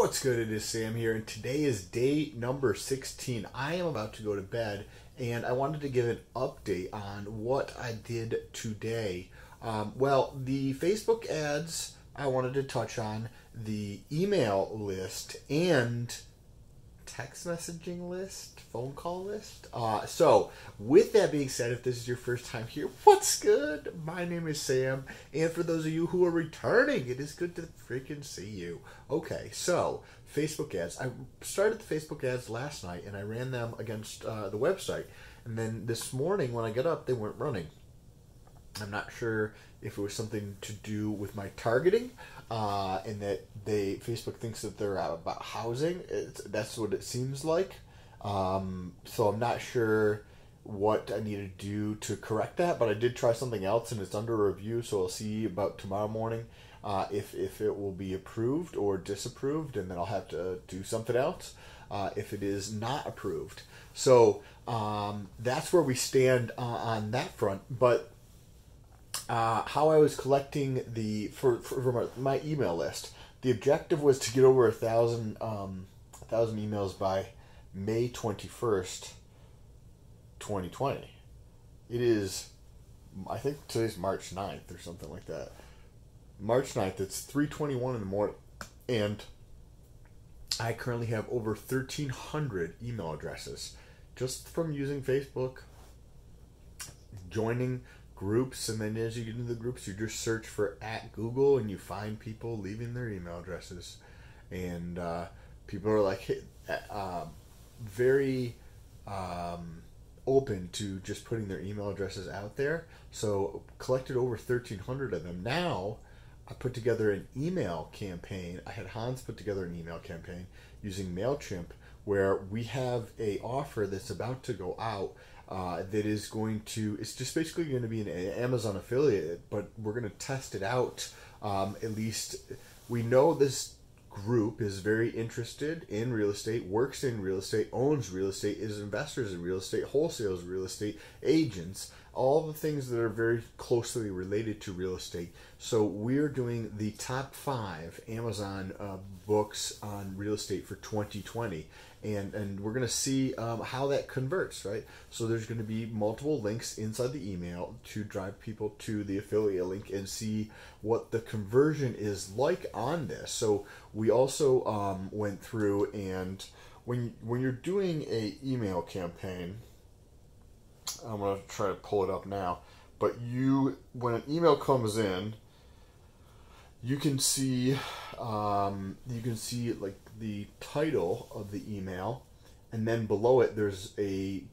What's good? It is Sam here, and today is day number 16. I am about to go to bed, and I wanted to give an update on what I did today. The Facebook ads I wanted to touch on, the email list, and text messaging list, phone call list. So with that being said, if this is your first time here, what's good? My name is Sam, and for those of you who are returning, it is good to freaking see you. Okay, so Facebook ads. I started the Facebook ads last night, and I ran them against the website, and then this morning when I got up, they weren't running. I'm not sure if it was something to do with my targeting, and that Facebook thinks that they're about housing. That's what it seems like. So I'm not sure what I need to do to correct that, but I did try something else, and it's under review. So I'll see about tomorrow morning if it will be approved or disapproved, and then I'll have to do something else if it is not approved. So that's where we stand on that front. But how I was collecting for my email list. The objective was to get over 1,000 emails by May 21st, 2020. It is, I think today's March 9th or something like that. March 9th, it's 3:21 in the morning, and I currently have over 1,300 email addresses just from using Facebook, joining groups, and then as you get into the groups, you just search for @Google, and you find people leaving their email addresses, and people are like very open to just putting their email addresses out there. So collected over 1,300 of them. Now I put together an email campaign. I had Hans put together an email campaign using MailChimp, where we have a offer that's about to go out. That is going to, it's just basically going to be an Amazon affiliate, but we're going to test it out. At least we know this group is very interested in real estate, works in real estate, owns real estate, is investors in real estate, wholesales real estate, agents, all the things that are very closely related to real estate. So we're doing the top 5 Amazon books on real estate for 2020. And we're going to see how that converts, right? So there's going to be multiple links inside the email to drive people to the affiliate link and see what the conversion is like on this. So we also went through, and when you're doing a email campaign, I'm going to try to pull it up now, but when an email comes in, you can see like the title of the email, and then below it there's a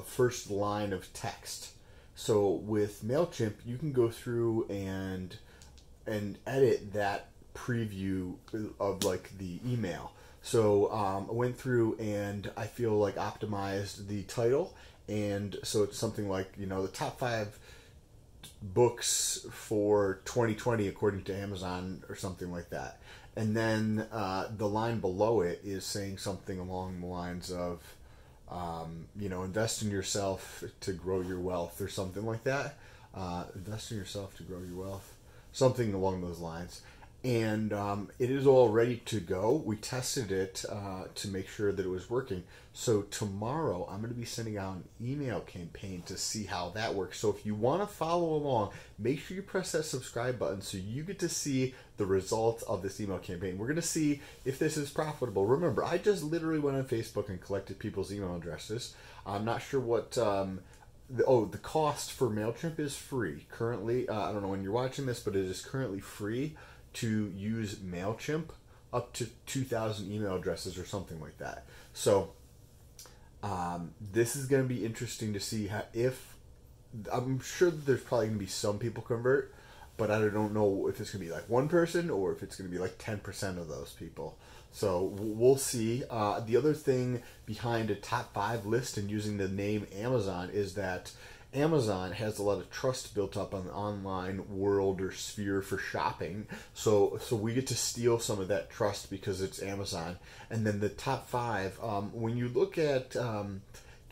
first line of text. So with MailChimp, you can go through and edit that preview of like the email. So I went through and I feel like optimized the title, and so it's something like, the top 5 books for 2020 according to Amazon or something like that. And then the line below it is saying something along the lines of, invest in yourself to grow your wealth, or something like that. Invest in yourself to grow your wealth, something along those lines. And it is all ready to go. We tested it to make sure that it was working. So tomorrow I'm going to be sending out an email campaign to see how that works. So if you want to follow along, make sure you press that subscribe button so you get to see the results of this email campaign. We're going to see if this is profitable. Remember, I just literally went on Facebook and collected people's email addresses. I'm not sure what... the cost for MailChimp is free. Currently, I don't know when you're watching this, but it is currently free to use MailChimp up to 2,000 email addresses or something like that. So this is going to be interesting to see if I'm sure that there's probably going to be some people convert, but I don't know if it's going to be like one person or if it's going to be like 10% of those people. So we'll see. The other thing behind a top 5 list and using the name Amazon is that Amazon has a lot of trust built up on the online world or sphere for shopping. So we get to steal some of that trust because it's Amazon. And then the top 5, when you look at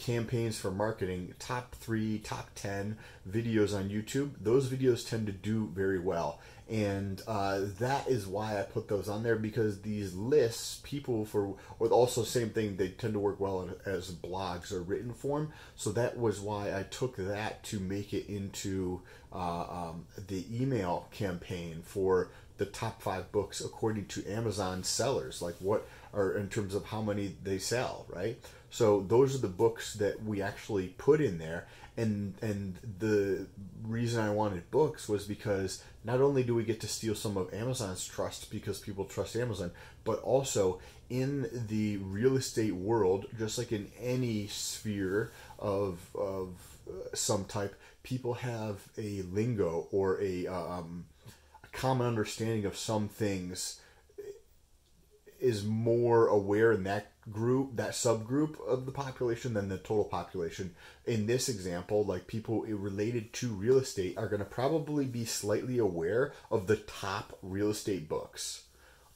campaigns for marketing, top 3, top 10 videos on YouTube, those videos tend to do very well. And that is why I put those on there, because these lists, people or also same thing, they tend to work well as blogs or written form. So that was why I took that to make it into the email campaign for the top 5 books according to Amazon sellers, like what are in terms of how many they sell, right? So those are the books that we actually put in there. And the reason I wanted books was because not only do we get to steal some of Amazon's trust because people trust Amazon, but also in the real estate world, just like in any sphere of some type, people have a lingo or a common understanding of some things, is more aware in that group, that subgroup of the population than the total population. In this example, like people related to real estate are going to probably be slightly aware of the top real estate books,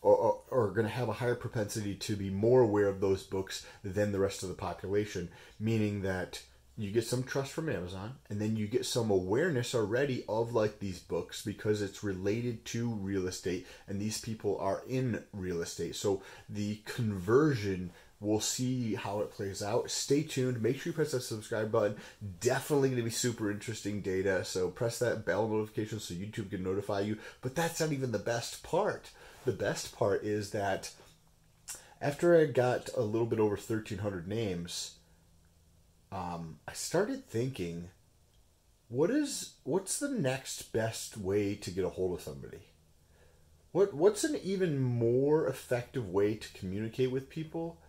or going to have a higher propensity to be more aware of those books than the rest of the population, meaning that you get some trust from Amazon, and then you get some awareness already of like these books because it's related to real estate, and these people are in real estate. So the conversion, we'll see how it plays out. Stay tuned. Make sure you press that subscribe button. Definitely going to be super interesting data. So press that bell notification so YouTube can notify you. But that's not even the best part. The best part is that after I got a little bit over 1,300 names, I started thinking, what's the next best way to get a hold of somebody? What's an even more effective way to communicate with people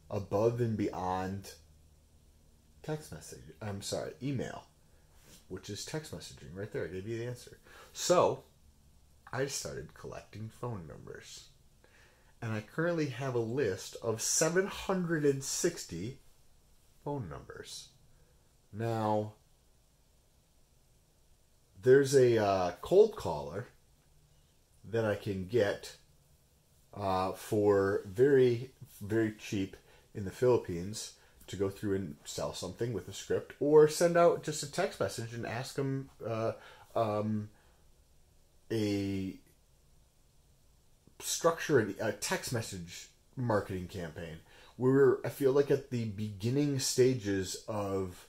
above and beyond text message? I'm sorry, email, which is text messaging right there. I gave you the answer. So I started collecting phone numbers, and I currently have a list of 760 phone numbers. Now, there's a cold caller that I can get for very, very cheap in the Philippines to go through and sell something with a script, or send out just a text message and ask them a text message marketing campaign. I feel like at the beginning stages of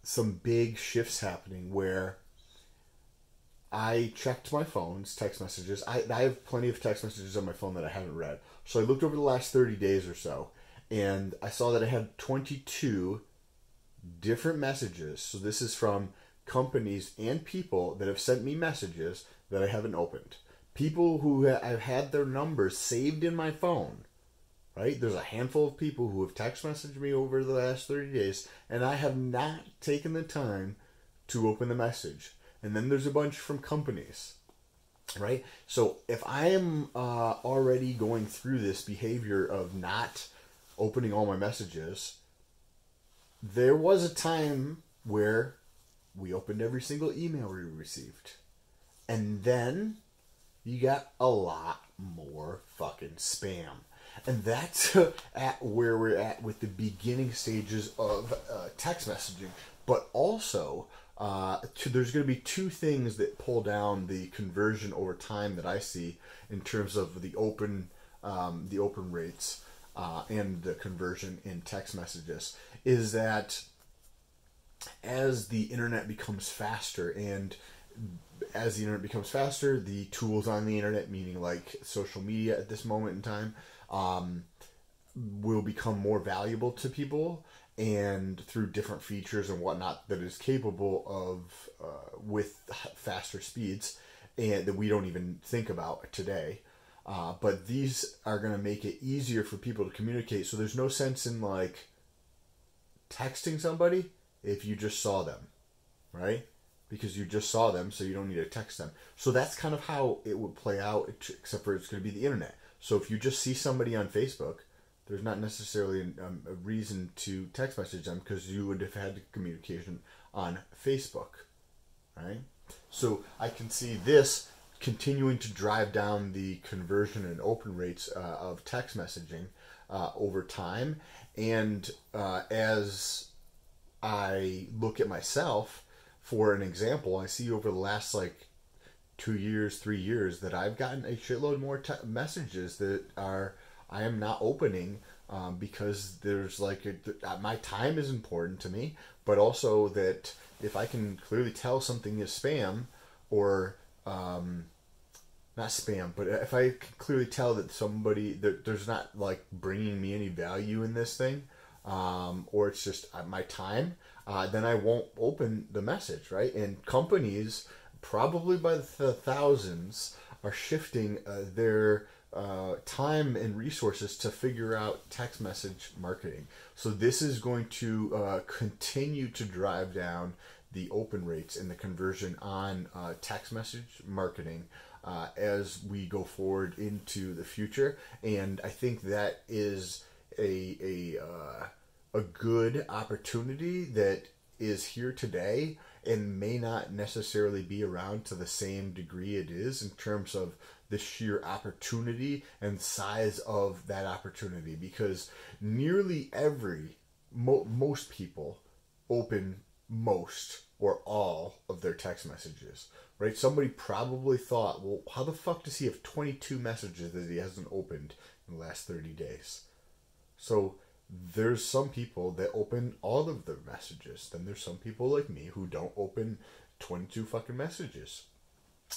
some big shifts happening where I checked my phone's text messages. I have plenty of text messages on my phone that I haven't read. So I looked over the last 30 days or so, and I saw that I had 22 different messages. So this is from companies and people that have sent me messages that I haven't opened. People who I've had their numbers saved in my phone. Right? There's a handful of people who have text messaged me over the last 30 days, and I have not taken the time to open the message. And then there's a bunch from companies, right? So if I am already going through this behavior of not opening all my messages, there was a time where we opened every single email we received. And then you got a lot more fucking spam. And that's at where we're at with the beginning stages of text messaging. But also, there's going to be 2 things that pull down the conversion over time that I see in terms of the open rates and the conversion in text messages. Is that as the internet becomes faster, and as the internet becomes faster, the tools on the internet, meaning like social media at this moment in time, will become more valuable to people, and through different features and whatnot that is capable of with faster speeds, and that we don't even think about today. But these are going to make it easier for people to communicate. So there's no sense in like texting somebody if you just saw them, right? Because you just saw them, so you don't need to text them. So that's kind of how it would play out, except for it's going to be the internet. So if you just see somebody on Facebook, there's not necessarily a reason to text message them, because you would have had communication on Facebook, right? So I can see this continuing to drive down the conversion and open rates of text messaging over time. And as I look at myself, for an example, I see over the last like 2 years, 3 years that I've gotten a shitload more messages that I am not opening because there's like my time is important to me, but also that if I can clearly tell something is spam or not spam, but if I can clearly tell that somebody that there's not like bringing me any value in this thing, or it's just my time, then I won't open the message, right? And companies, probably by the thousands, are shifting their time and resources to figure out text message marketing. So this is going to continue to drive down the open rates and the conversion on text message marketing as we go forward into the future. And I think that is a good opportunity that is here today and may not necessarily be around to the same degree it is in terms of the sheer opportunity and size of that opportunity, because nearly most people open most or all of their text messages, right? Somebody probably thought, well, how the fuck does he have 22 messages that he hasn't opened in the last 30 days? So there's some people that open all of their messages. Then there's some people like me who don't open 22 fucking messages,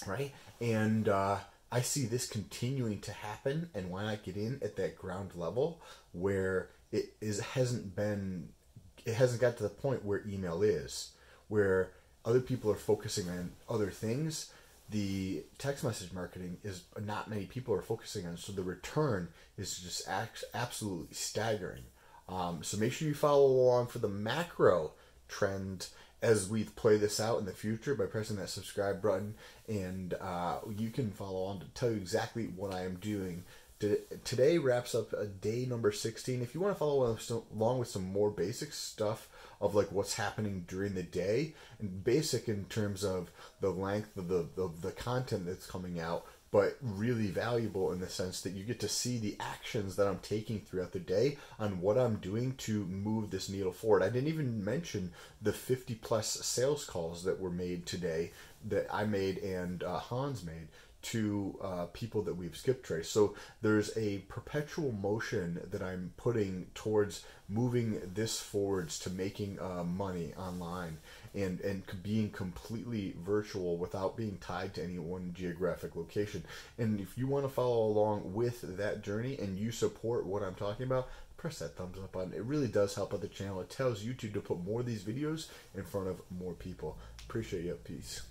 right? And I see this continuing to happen, and why not get in at that ground level where it hasn't got to the point where email is, where other people are focusing on other things. The text message marketing is not many people are focusing on, so the return is just absolutely staggering. So make sure you follow along for the macro trend as we play this out in the future by pressing that subscribe button, and you can follow on to tell you exactly what I am doing. Today wraps up day number 16. If you want to follow along with some more basic stuff of like what's happening during the day, and basic in terms of the length of the content that's coming out, but really valuable in the sense that you get to see the actions that I'm taking throughout the day on what I'm doing to move this needle forward. I didn't even mention the 50 plus sales calls that were made today, that I made and Hans made, to people that we've skip traced. So there's a perpetual motion that I'm putting towards moving this forwards to making money online and being completely virtual without being tied to any one geographic location. And if you want to follow along with that journey and you support what I'm talking about, press that thumbs up button. It really does help out the channel. It tells YouTube to put more of these videos in front of more people. Appreciate you. Peace.